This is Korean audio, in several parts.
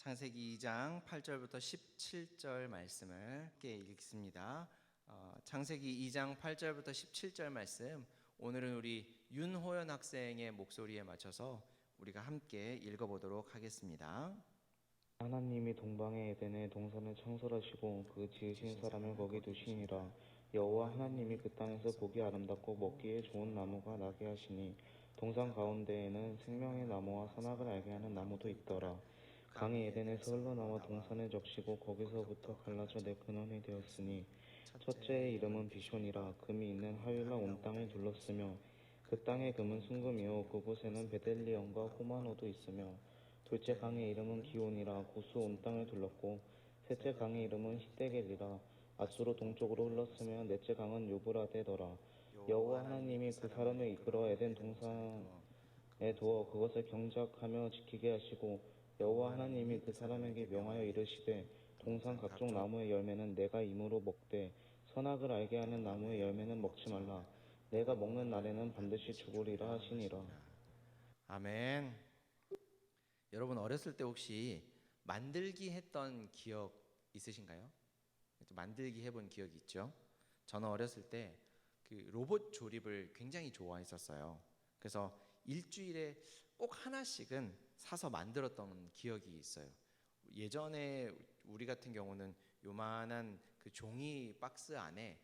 창세기 2장 8절부터 17절 말씀을 함께 읽습니다. 창세기 2장 8절부터 17절 말씀, 오늘은 우리 윤호연 학생의 목소리에 맞춰서 우리가 함께 읽어보도록 하겠습니다. 하나님이 동방의 에덴에 동산을 창설하시고 그 지으신 사람을 거기 두시니라. 여호와 하나님이 그 땅에서 보기 아름답고 먹기에 좋은 나무가 나게 하시니 동산 가운데에는 생명의 나무와 선악을 알게 하는 나무도 있더라. 강이 에덴에서 흘러나와 동산을 적시고 거기서부터 갈라져 내 근원이 되었으니 첫째의 이름은 비숑이라. 금이 있는 하윌라 온 땅을 둘렀으며 그 땅의 금은 순금이요 그곳에는 베델리엄과 호마노도 있으며 둘째 강의 이름은 기온이라. 고수 온 땅을 둘렀고 셋째 강의 이름은 히데겔이라. 아수로 동쪽으로 흘렀으며 넷째 강은 요브라데더라. 여호와 하나님이 그 사람을 이끌어 에덴 동산에 두어 그것을 경작하며 지키게 하시고 여호와 하나님이 그 사람에게 명하여 이르시되 동산 각종 나무의 열매는 내가 임으로 먹되 선악을 알게 하는 나무의 열매는 먹지 말라. 내가 먹는 날에는 반드시 죽으리라 하시니라. 아멘. 여러분 어렸을 때 혹시 만들기 했던 기억 있으신가요? 만들기 해본 기억이 있죠? 저는 어렸을 때 그 로봇 조립을 굉장히 좋아했었어요. 그래서 일주일에 꼭 하나씩은 사서 만들었던 기억이 있어요. 예전에 우리 같은 경우는 요만한 그 종이 박스 안에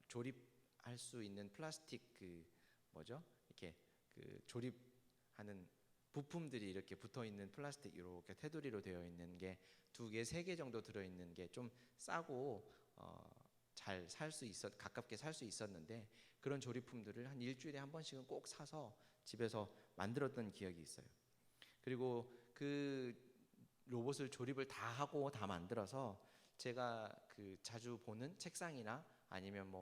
조립할 수 있는 플라스틱 이렇게 그 조립하는 부품들이 이렇게 붙어 있는 플라스틱 이렇게 테두리로 되어 있는 게 2개, 3개 정도 들어 있는 게 좀 싸고 잘 살 수 가깝게 살 수 있었는데, 그런 조립품들을 한 일주일에 한 번씩은 꼭 사서 집에서 만들었던 기억이 있어요. 그리고 그 로봇을 조립을 다 하고 다 만들어서 제가 그 자주 보는 책상이나 아니면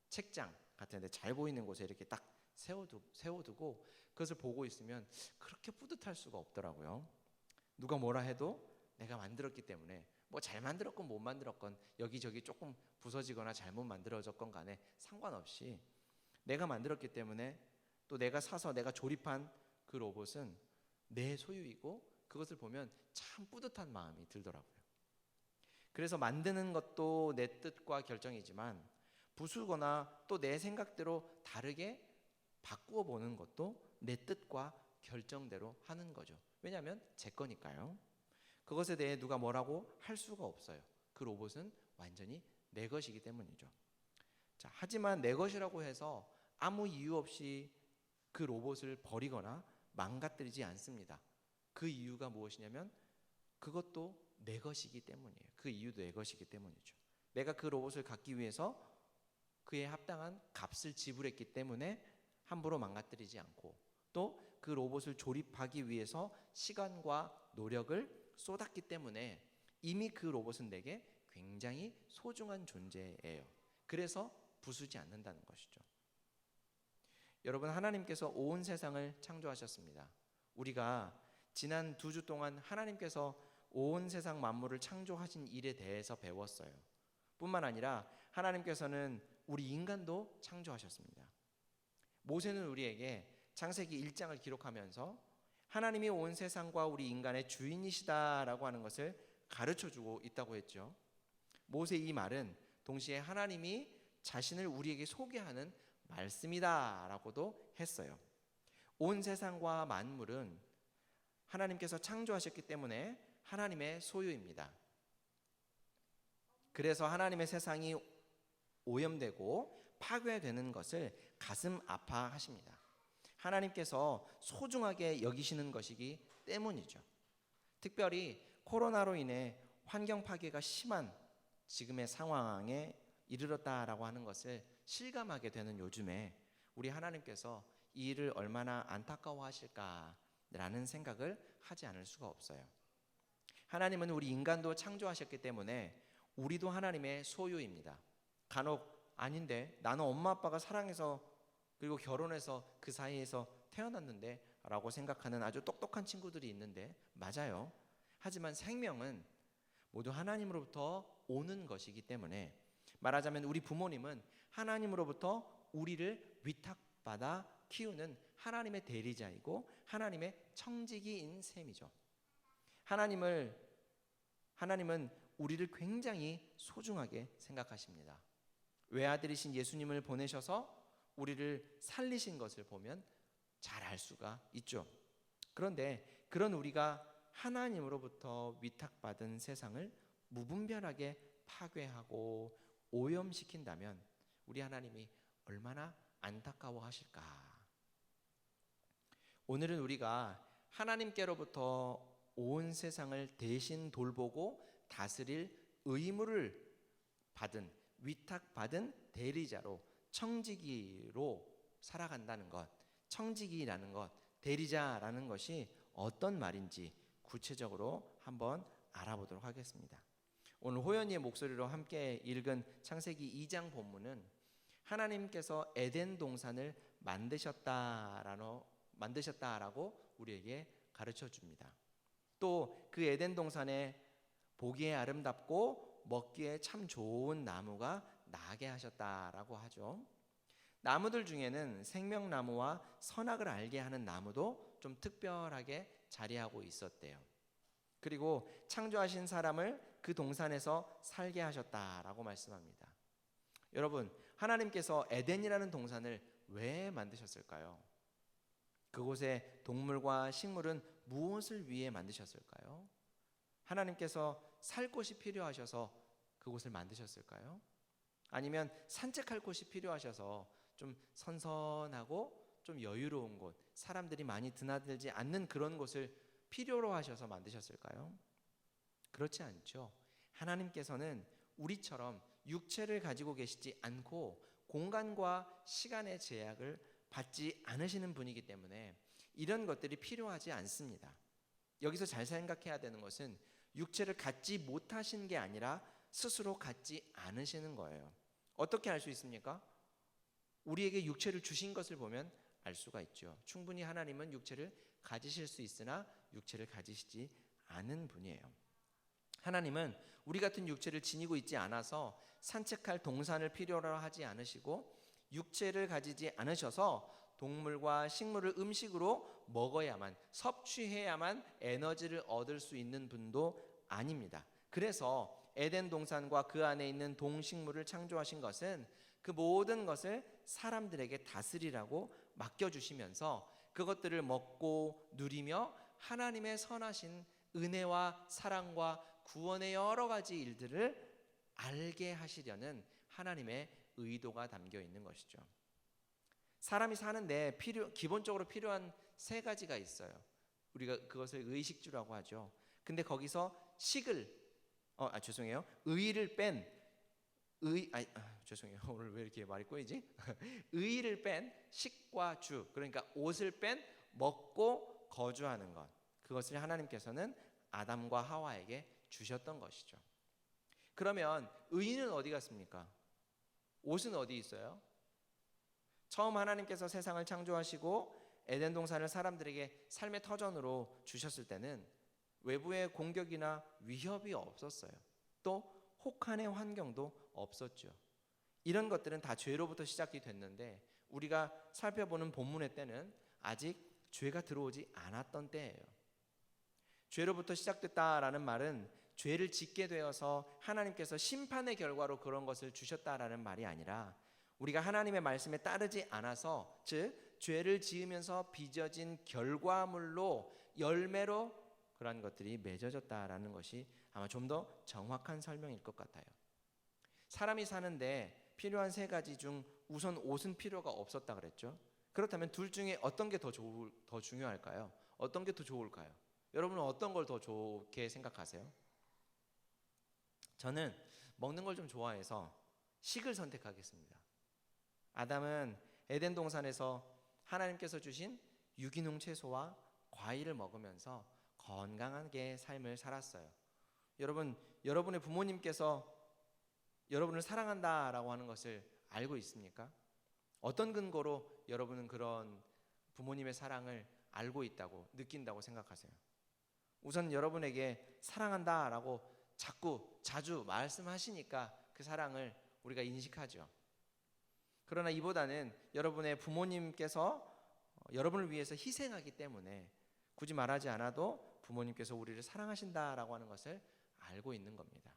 책장 같은 데 잘 보이는 곳에 이렇게 딱 세워두고 그것을 보고 있으면 그렇게 뿌듯할 수가 없더라고요. 누가 뭐라 해도 내가 만들었기 때문에 잘 만들었건 못 만들었건 여기저기 조금 부서지거나 잘못 만들어졌건 간에 상관없이 내가 만들었기 때문에, 또 내가 사서 내가 조립한 그 로봇은 내 소유이고 그것을 보면 참 뿌듯한 마음이 들더라고요. 그래서 만드는 것도 내 뜻과 결정이지만 부수거나 또 내 생각대로 다르게 바꾸어 보는 것도 내 뜻과 결정대로 하는 거죠. 왜냐하면 제 거니까요. 그것에 대해 누가 뭐라고 할 수가 없어요. 그 로봇은 완전히 내 것이기 때문이죠. 자, 하지만 내 것이라고 해서 아무 이유 없이 그 로봇을 버리거나 망가뜨리지 않습니다. 그 이유가 무엇이냐면 그것도 내 것이기 때문이에요. 그 이유도 내 것이기 때문이죠. 내가 그 로봇을 갖기 위해서 그에 합당한 값을 지불했기 때문에 함부로 망가뜨리지 않고, 또 그 로봇을 조립하기 위해서 시간과 노력을 쏟았기 때문에 이미 그 로봇은 내게 굉장히 소중한 존재예요. 그래서 부수지 않는다는 것이죠. 여러분, 하나님께서 온 세상을 창조하셨습니다. 우리가 지난 2주 동안 하나님께서 온 세상 만물을 창조하신 일에 대해서 배웠어요. 뿐만 아니라 하나님께서는 우리 인간도 창조하셨습니다. 모세는 우리에게 창세기 1장을 기록하면서 하나님이 온 세상과 우리 인간의 주인이시다라고 하는 것을 가르쳐주고 있다고 했죠. 모세의 이 말은 동시에 하나님이 자신을 우리에게 소개하는 말씀이다라고도 했어요. 온 세상과 만물은 하나님께서 창조하셨기 때문에 하나님의 소유입니다. 그래서 하나님의 세상이 오염되고 파괴되는 것을 가슴 아파하십니다. 하나님께서 소중하게 여기시는 것이기 때문이죠. 특별히 코로나로 인해 환경 파괴가 심한 지금의 상황에 이르렀다라고 하는 것을 실감하게 되는 요즘에 우리 하나님께서 이 일을 얼마나 안타까워하실까라는 생각을 하지 않을 수가 없어요. 하나님은 우리 인간도 창조하셨기 때문에 우리도 하나님의 소유입니다. 간혹 아닌데 나는 엄마 아빠가 사랑해서 그리고 결혼해서 그 사이에서 태어났는데 라고 생각하는 아주 똑똑한 친구들이 있는데 맞아요. 하지만 생명은 모두 하나님으로부터 오는 것이기 때문에, 말하자면 우리 부모님은 하나님으로부터 우리를 위탁받아 키우는 하나님의 대리자이고 하나님의 청지기인 셈이죠. 하나님은 우리를 굉장히 소중하게 생각하십니다. 외아들이신 예수님을 보내셔서 우리를 살리신 것을 보면 잘 알 수가 있죠. 그런데 그런 우리가 하나님으로부터 위탁받은 세상을 무분별하게 파괴하고 오염시킨다면 우리 하나님이 얼마나 안타까워하실까. 오늘은 우리가 하나님께로부터 온 세상을 대신 돌보고 다스릴 의무를 받은, 위탁받은 대리자로, 청지기로 살아간다는 것, 청지기라는 것, 대리자라는 것이 어떤 말인지 구체적으로 한번 알아보도록 하겠습니다. 오늘 호연이의 목소리로 함께 읽은 창세기 2장 본문은 하나님께서 에덴 동산을 만드셨다라고 우리에게 가르쳐 줍니다. 또 그 에덴 동산에 보기에 아름답고 먹기에 참 좋은 나무가 나게 하셨다라고 하죠. 나무들 중에는 생명나무와 선악을 알게 하는 나무도 좀 특별하게 자리하고 있었대요. 그리고 창조하신 사람을 그 동산에서 살게 하셨다라고 말씀합니다. 여러분, 하나님께서 에덴이라는 동산을 왜 만드셨을까요? 그곳에 동물과 식물은 무엇을 위해 만드셨을까요? 하나님께서 살 곳이 필요하셔서 그곳을 만드셨을까요? 아니면 산책할 곳이 필요하셔서 좀 선선하고 좀 여유로운 곳, 사람들이 많이 드나들지 않는 그런 곳을 필요로 하셔서 만드셨을까요? 그렇지 않죠. 하나님께서는 우리처럼 육체를 가지고 계시지 않고 공간과 시간의 제약을 받지 않으시는 분이기 때문에 이런 것들이 필요하지 않습니다. 여기서 잘 생각해야 되는 것은 육체를 갖지 못하신 게 아니라 스스로 갖지 않으시는 거예요. 어떻게 알 수 있습니까? 우리에게 육체를 주신 것을 보면 알 수가 있죠. 충분히 하나님은 육체를 가지실 수 있으나 육체를 가지시지 않은 분이에요. 하나님은 우리 같은 육체를 지니고 있지 않아서 산책할 동산을 필요로 하지 않으시고 육체를 가지지 않으셔서 동물과 식물을 음식으로 먹어야만, 섭취해야만 에너지를 얻을 수 있는 분도 아닙니다. 그래서 에덴 동산과 그 안에 있는 동식물을 창조하신 것은 그 모든 것을 사람들에게 다스리라고 맡겨주시면서 그것들을 먹고 누리며 하나님의 선하신 은혜와 사랑과 구원의 여러 가지 일들을 알게 하시려는 하나님의 의도가 담겨 있는 것이죠. 사람이 사는데 기본적으로 필요한 세 가지가 있어요. 우리가 그것을 의식주라고 하죠. 근데 거기서 의를 뺀 죄송해요. 오늘 왜 이렇게 말이 꼬이지? 의를 뺀 식과 주, 그러니까 옷을 뺀 먹고 거주하는 것, 그것을 하나님께서는 아담과 하와에게 주셨던 것이죠. 그러면 의는 어디 갔습니까? 옷은 어디 있어요? 처음 하나님께서 세상을 창조하시고 에덴 동산을 사람들에게 삶의 터전으로 주셨을 때는 외부의 공격이나 위협이 없었어요. 또 혹한의 환경도 없었죠. 이런 것들은 다 죄로부터 시작이 됐는데 우리가 살펴보는 본문의 때는 아직 죄가 들어오지 않았던 때예요. 죄로부터 시작됐다라는 말은 죄를 짓게 되어서 하나님께서 심판의 결과로 그런 것을 주셨다라는 말이 아니라 우리가 하나님의 말씀에 따르지 않아서, 즉 죄를 지으면서 빚어진 결과물로, 열매로 그러한 것들이 맺어졌다라는 것이 아마 좀 더 정확한 설명일 것 같아요. 사람이 사는데 필요한 세 가지 중 우선 옷은 필요가 없었다 그랬죠. 그렇다면 둘 중에 어떤 게 더 중요할까요? 어떤 게 더 좋을까요? 여러분은 어떤 걸 더 좋게 생각하세요? 저는 먹는 걸 좀 좋아해서 식을 선택하겠습니다. 아담은 에덴 동산에서 하나님께서 주신 유기농 채소와 과일을 먹으면서 건강하게 삶을 살았어요. 여러분, 여러분의 부모님께서 여러분을 사랑한다라고 하는 것을 알고 있습니까? 어떤 근거로 여러분은 그런 부모님의 사랑을 알고 있다고 느낀다고 생각하세요? 우선 여러분에게 사랑한다라고 자주 말씀하시니까 그 사랑을 우리가 인식하죠. 그러나 이보다는 여러분의 부모님께서 여러분을 위해서 희생하기 때문에 굳이 말하지 않아도 부모님께서 우리를 사랑하신다라고 하는 것을 알고 있는 겁니다.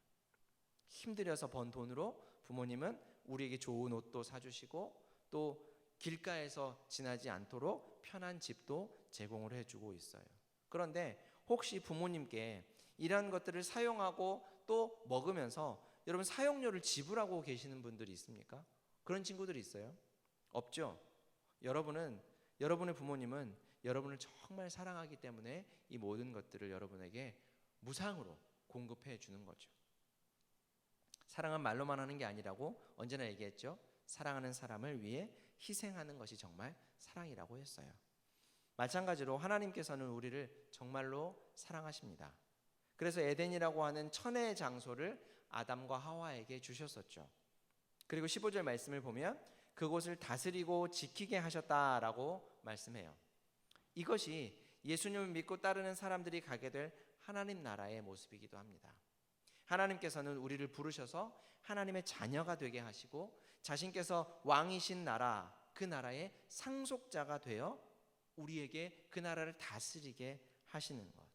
힘들여서 번 돈으로 부모님은 우리에게 좋은 옷도 사주시고 또 길가에서 지나지 않도록 편한 집도 제공을 해주고 있어요. 그런데 혹시 부모님께 이러한 것들을 사용하고 또 먹으면서 여러분 사용료를 지불하고 계시는 분들이 있습니까? 그런 친구들이 있어요? 없죠? 여러분의 부모님은 여러분을 정말 사랑하기 때문에 이 모든 것들을 여러분에게 무상으로 공급해 주는 거죠. 사랑은 말로만 하는 게 아니라고 언제나 얘기했죠. 사랑하는 사람을 위해 희생하는 것이 정말 사랑이라고 했어요. 마찬가지로 하나님께서는 우리를 정말로 사랑하십니다. 그래서 에덴이라고 하는 천혜의 장소를 아담과 하와에게 주셨었죠. 그리고 15절 말씀을 보면 그곳을 다스리고 지키게 하셨다라고 말씀해요. 이것이 예수님을 믿고 따르는 사람들이 가게 될 하나님 나라의 모습이기도 합니다. 하나님께서는 우리를 부르셔서 하나님의 자녀가 되게 하시고 자신께서 왕이신 나라, 그 나라의 상속자가 되어 우리에게 그 나라를 다스리게 하시는 것.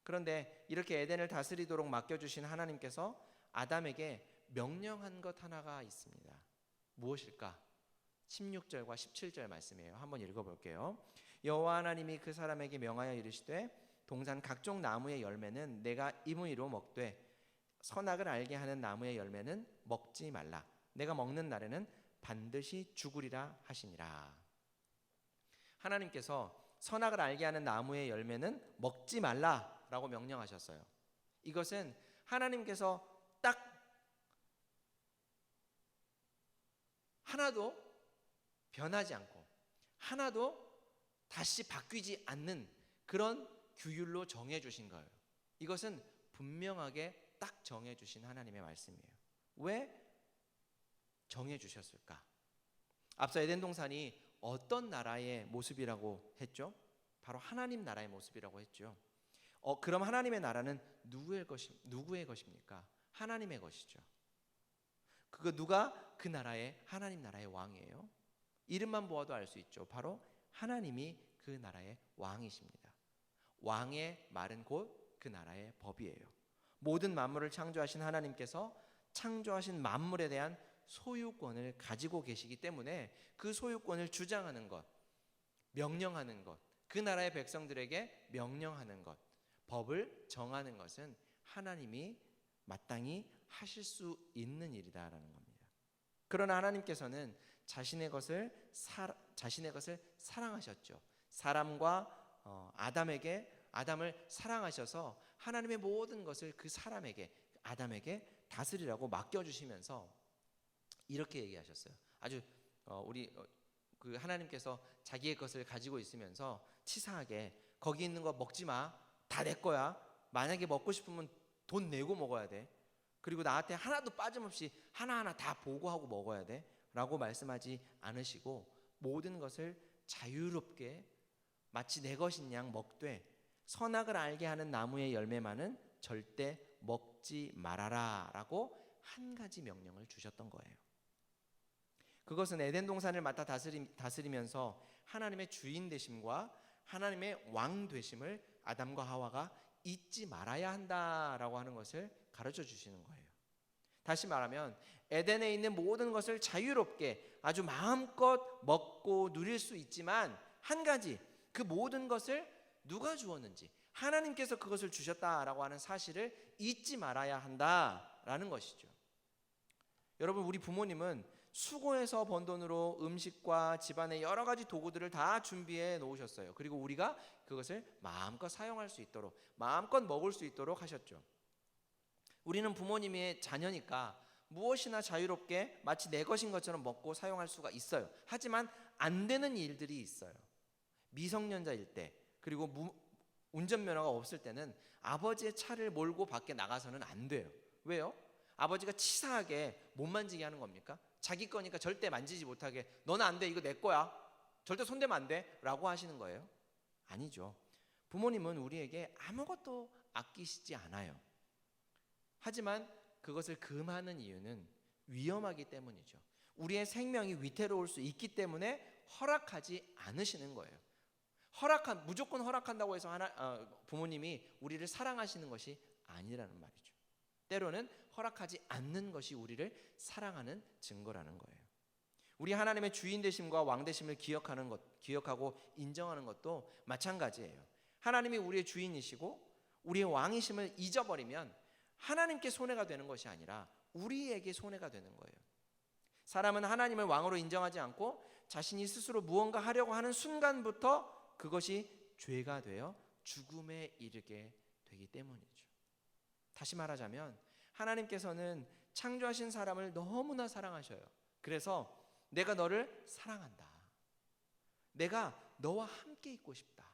그런데 이렇게 에덴을 다스리도록 맡겨주신 하나님께서 아담에게 명령한 것 하나가 있습니다. 무엇일까? 16절과 17절 말씀이에요. 한번 읽어볼게요. 여호와 하나님이 그 사람에게 명하여 이르시되 동산 각종 나무의 열매는 내가 임의로 먹되 선악을 알게 하는 나무의 열매는 먹지 말라. 내가 먹는 날에는 반드시 죽으리라 하시니라. 하나님께서 선악을 알게 하는 나무의 열매는 먹지 말라라고 명령하셨어요. 이것은 하나님께서 딱 하나도 변하지 않고 하나도 다시 바뀌지 않는 그런 규율로 정해주신 거예요. 이것은 분명하게 딱 정해주신 하나님의 말씀이에요. 왜 정해주셨을까? 앞서 에덴 동산이 어떤 나라의 모습이라고 했죠? 바로 하나님 나라의 모습이라고 했죠. 그럼 하나님의 나라는 누구의 것입니까? 하나님의 것이죠. 누가 그 나라의 하나님 나라의 왕이에요? 이름만 보아도 알 수 있죠. 바로 하나님이 그 나라의 왕이십니다. 왕의 말은 곧 그 나라의 법이에요. 모든 만물을 창조하신 하나님께서 창조하신 만물에 대한 소유권을 가지고 계시기 때문에 그 소유권을 주장하는 것, 명령하는 것, 그 나라의 백성들에게 명령하는 것, 법을 정하는 것은 하나님이 마땅히 하실 수 있는 일이다라는 겁니다. 그러나 하나님께서는 자신의 것을 사랑하셨죠. 사람과 아담을 사랑하셔서 하나님의 모든 것을 그 사람에게, 아담에게 다스리라고 맡겨주시면서 이렇게 얘기하셨어요. 아주 그 하나님께서 자기의 것을 가지고 있으면서 치사하게 거기 있는 거 먹지 마. 다 내 거야. 만약에 먹고 싶으면 돈 내고 먹어야 돼. 그리고 나한테 하나도 빠짐없이 하나하나 다 보고하고 먹어야 돼. 라고 말씀하지 않으시고 모든 것을 자유롭게 마치 내 것인 양 먹되 선악을 알게 하는 나무의 열매만은 절대 먹지 말아라 라고 한 가지 명령을 주셨던 거예요. 그것은 에덴 동산을 맡아 다스리면서 하나님의 주인 되심과 하나님의 왕 되심을 아담과 하와가 잊지 말아야 한다라고 하는 것을 가르쳐 주시는 거예요. 다시 말하면 에덴에 있는 모든 것을 자유롭게 아주 마음껏 먹고 누릴 수 있지만 한 가지, 그 모든 것을 누가 주었는지 하나님께서 그것을 주셨다라고 하는 사실을 잊지 말아야 한다라는 것이죠. 여러분, 우리 부모님은 수고해서 번 돈으로 음식과 집안의 여러 가지 도구들을 다 준비해 놓으셨어요. 그리고 우리가 그것을 마음껏 사용할 수 있도록, 마음껏 먹을 수 있도록 하셨죠. 우리는 부모님의 자녀니까 무엇이나 자유롭게 마치 내 것인 것처럼 먹고 사용할 수가 있어요. 하지만 안 되는 일들이 있어요. 미성년자일 때, 그리고 운전면허가 없을 때는 아버지의 차를 몰고 밖에 나가서는 안 돼요. 왜요? 아버지가 치사하게 못 만지게 하는 겁니까? 자기 거니까 절대 만지지 못하게, 너는 안 돼, 이거 내 거야, 절대 손대면 안 돼 라고 하시는 거예요? 아니죠. 부모님은 우리에게 아무것도 아끼시지 않아요. 하지만 그것을 금하는 이유는 위험하기 때문이죠. 우리의 생명이 위태로울 수 있기 때문에 허락하지 않으시는 거예요. 무조건 허락한다고 해서 부모님이 우리를 사랑하시는 것이 아니라는 말이죠. 때로는 허락하지 않는 것이 우리를 사랑하는 증거라는 거예요. 우리 하나님의 주인 되심과 왕 되심을 기억하고 인정하는 것도 마찬가지예요. 하나님이 우리의 주인이시고 우리의 왕이심을 잊어버리면 하나님께 손해가 되는 것이 아니라 우리에게 손해가 되는 거예요. 사람은 하나님을 왕으로 인정하지 않고 자신이 스스로 무언가 하려고 하는 순간부터 그것이 죄가 되어 죽음에 이르게 되기 때문이죠. 다시 말하자면 하나님께서는 창조하신 사람을 너무나 사랑하셔요. 그래서 내가 너를 사랑한다. 내가 너와 함께 있고 싶다.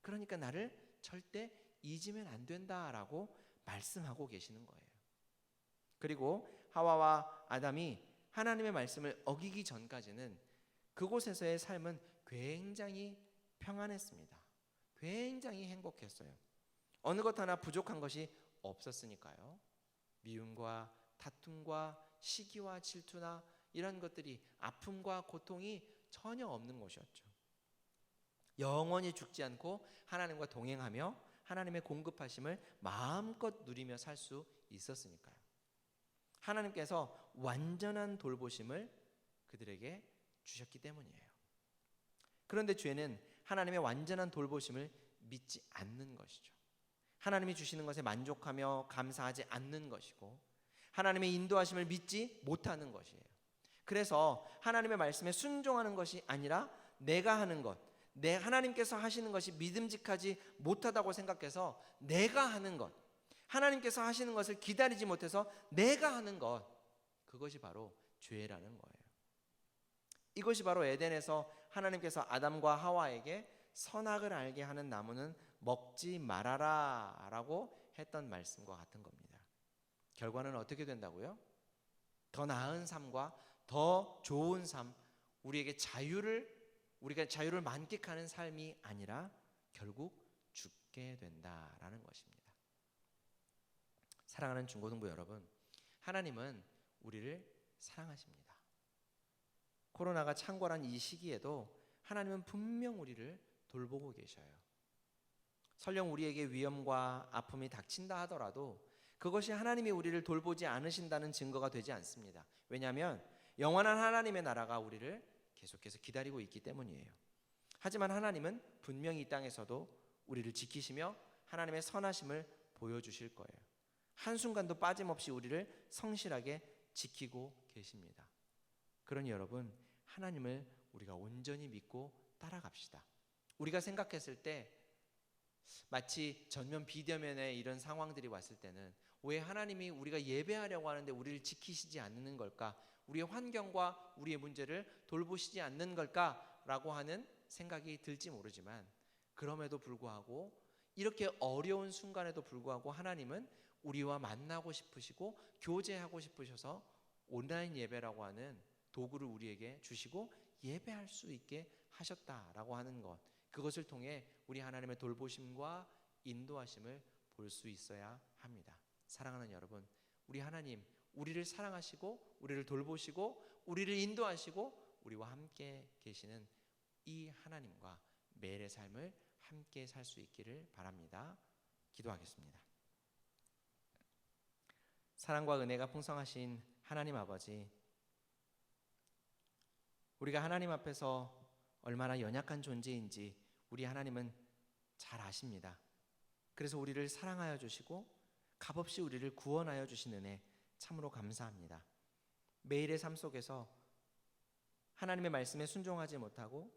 그러니까 나를 절대 잊으면 안 된다라고 말씀하고 계시는 거예요. 그리고 하와와 아담이 하나님의 말씀을 어기기 전까지는 그곳에서의 삶은 굉장히 평안했습니다. 굉장히 행복했어요. 어느 것 하나 부족한 것이 없었으니까요. 미움과 다툼과 시기와 질투나 이런 것들이 아픔과 고통이 전혀 없는 것이었죠. 영원히 죽지 않고 하나님과 동행하며 하나님의 공급하심을 마음껏 누리며 살 수 있었으니까요. 하나님께서 완전한 돌보심을 그들에게 주셨기 때문이에요. 그런데 죄는 하나님의 완전한 돌보심을 믿지 않는 것이죠. 하나님이 주시는 것에 만족하며 감사하지 않는 것이고 하나님의 인도하심을 믿지 못하는 것이에요. 그래서 하나님의 말씀에 순종하는 것이 아니라 내가 하는 것, 하나님께서 하시는 것이 믿음직하지 못하다고 생각해서 내가 하는 것, 하나님께서 하시는 것을 기다리지 못해서 내가 하는 것, 그것이 바로 죄라는 거예요. 이것이 바로 에덴에서 하나님께서 아담과 하와에게 선악을 알게 하는 나무는 먹지 말아라 라고 했던 말씀과 같은 겁니다. 결과는 어떻게 된다고요? 더 나은 삶과 더 좋은 삶, 우리가 자유를 만끽하는 삶이 아니라 결국 죽게 된다라는 것입니다. 사랑하는 중고등부 여러분, 하나님은 우리를 사랑하십니다. 코로나가 창궐한 이 시기에도 하나님은 분명 우리를 돌보고 계셔요. 설령 우리에게 위험과 아픔이 닥친다 하더라도 그것이 하나님이 우리를 돌보지 않으신다는 증거가 되지 않습니다. 왜냐하면 영원한 하나님의 나라가 우리를 계속해서 기다리고 있기 때문이에요. 하지만 하나님은 분명히 이 땅에서도 우리를 지키시며 하나님의 선하심을 보여주실 거예요. 한순간도 빠짐없이 우리를 성실하게 지키고 계십니다. 그러니 여러분, 하나님을 우리가 온전히 믿고 따라갑시다. 우리가 생각했을 때 마치 전면 비대면에 이런 상황들이 왔을 때는 왜 하나님이 우리가 예배하려고 하는데 우리를 지키시지 않는 걸까? 우리의 환경과 우리의 문제를 돌보시지 않는 걸까라고 하는 생각이 들지 모르지만, 그럼에도 불구하고 이렇게 어려운 순간에도 불구하고 하나님은 우리와 만나고 싶으시고 교제하고 싶으셔서 온라인 예배라고 하는 도구를 우리에게 주시고 예배할 수 있게 하셨다라고 하는 것, 그것을 통해 우리 하나님의 돌보심과 인도하심을 볼 수 있어야 합니다. 사랑하는 여러분, 우리 하나님, 우리를 사랑하시고 우리를 돌보시고 우리를 인도하시고 우리와 함께 계시는 이 하나님과 매일의 삶을 함께 살 수 있기를 바랍니다. 기도하겠습니다. 사랑과 은혜가 풍성하신 하나님 아버지, 우리가 하나님 앞에서 얼마나 연약한 존재인지 우리 하나님은 잘 아십니다. 그래서 우리를 사랑하여 주시고 값없이 우리를 구원하여 주신 은혜 참으로 감사합니다. 매일의 삶 속에서 하나님의 말씀에 순종하지 못하고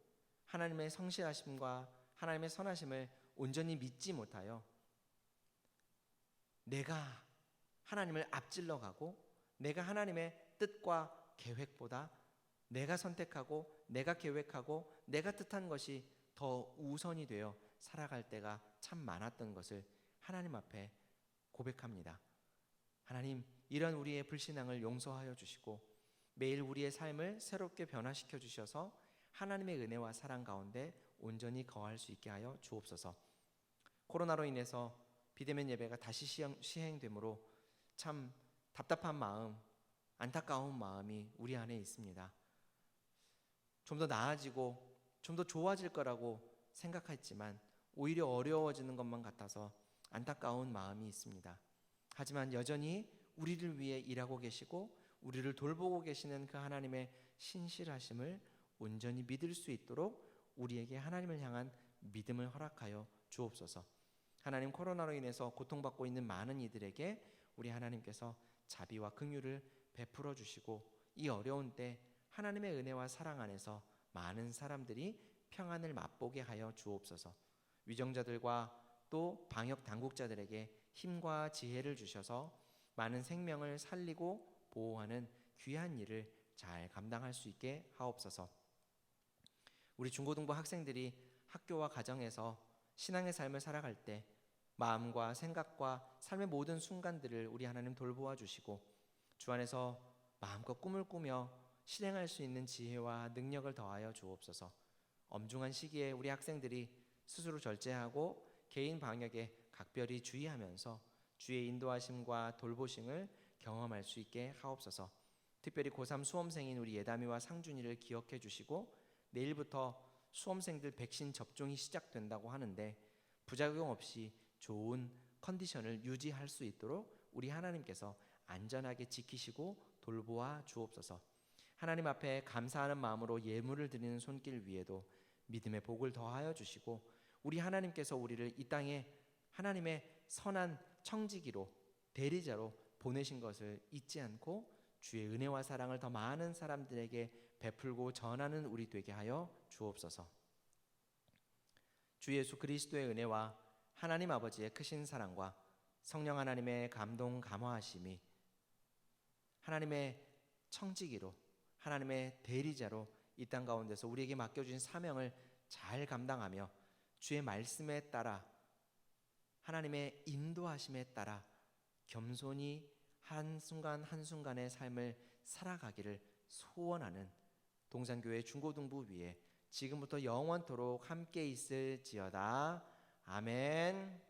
하나님의 성실하심과 하나님의 선하심을 온전히 믿지 못하여 내가 하나님을 앞질러 가고 내가 하나님의 뜻과 계획보다 내가 선택하고 내가 계획하고 내가 뜻한 것이 더 우선이 되어 살아갈 때가 참 많았던 것을 하나님 앞에 고백합니다. 하나님, 이런 우리의 불신앙을 용서하여 주시고 매일 우리의 삶을 새롭게 변화시켜 주셔서 하나님의 은혜와 사랑 가운데 온전히 거할 수 있게 하여 주옵소서. 코로나로 인해서 비대면 예배가 다시 시행되므로 참 답답한 마음, 안타까운 마음이 우리 안에 있습니다. 좀 더 나아지고 좀 더 좋아질 거라고 생각했지만 오히려 어려워지는 것만 같아서 안타까운 마음이 있습니다. 하지만 여전히 우리를 위해 일하고 계시고 우리를 돌보고 계시는 그 하나님의 신실하심을 온전히 믿을 수 있도록 우리에게 하나님을 향한 믿음을 허락하여 주옵소서. 하나님, 코로나로 인해서 고통받고 있는 많은 이들에게 우리 하나님께서 자비와 긍휼을 베풀어 주시고 이 어려운 때 하나님의 은혜와 사랑 안에서 많은 사람들이 평안을 맛보게 하여 주옵소서. 위정자들과 또 방역 당국자들에게 힘과 지혜를 주셔서 많은 생명을 살리고 보호하는 귀한 일을 잘 감당할 수 있게 하옵소서. 우리 중고등부 학생들이 학교와 가정에서 신앙의 삶을 살아갈 때 마음과 생각과 삶의 모든 순간들을 우리 하나님 돌보아 주시고 주 안에서 마음껏 꿈을 꾸며 실행할 수 있는 지혜와 능력을 더하여 주옵소서. 엄중한 시기에 우리 학생들이 스스로 절제하고 개인 방역에 각별히 주의하면서 주의 인도하심과 돌보심을 경험할 수 있게 하옵소서. 특별히 고3 수험생인 우리 예담이와 상준이를 기억해 주시고 내일부터 수험생들 백신 접종이 시작된다고 하는데 부작용 없이 좋은 컨디션을 유지할 수 있도록 우리 하나님께서 안전하게 지키시고 돌보아 주옵소서. 하나님 앞에 감사하는 마음으로 예물을 드리는 손길 위에도 믿음의 복을 더하여 주시고 우리 하나님께서 우리를 이 땅에 하나님의 선한 청지기로 대리자로 보내신 것을 잊지 않고 주의 은혜와 사랑을 더 많은 사람들에게 베풀고 전하는 우리 되게 하여 주옵소서. 주 예수 그리스도의 은혜와 하나님 아버지의 크신 사랑과 성령 하나님의 감동 감화하심이 하나님의 청지기로 하나님의 대리자로 이 땅 가운데서 우리에게 맡겨주신 사명을 잘 감당하며 주의 말씀에 따라 하나님의 인도하심에 따라 겸손히 한순간 한순간의 삶을 살아가기를 소원하는 동산교회 중고등부 위에 지금부터 영원토록 함께 있을지어다. 아멘.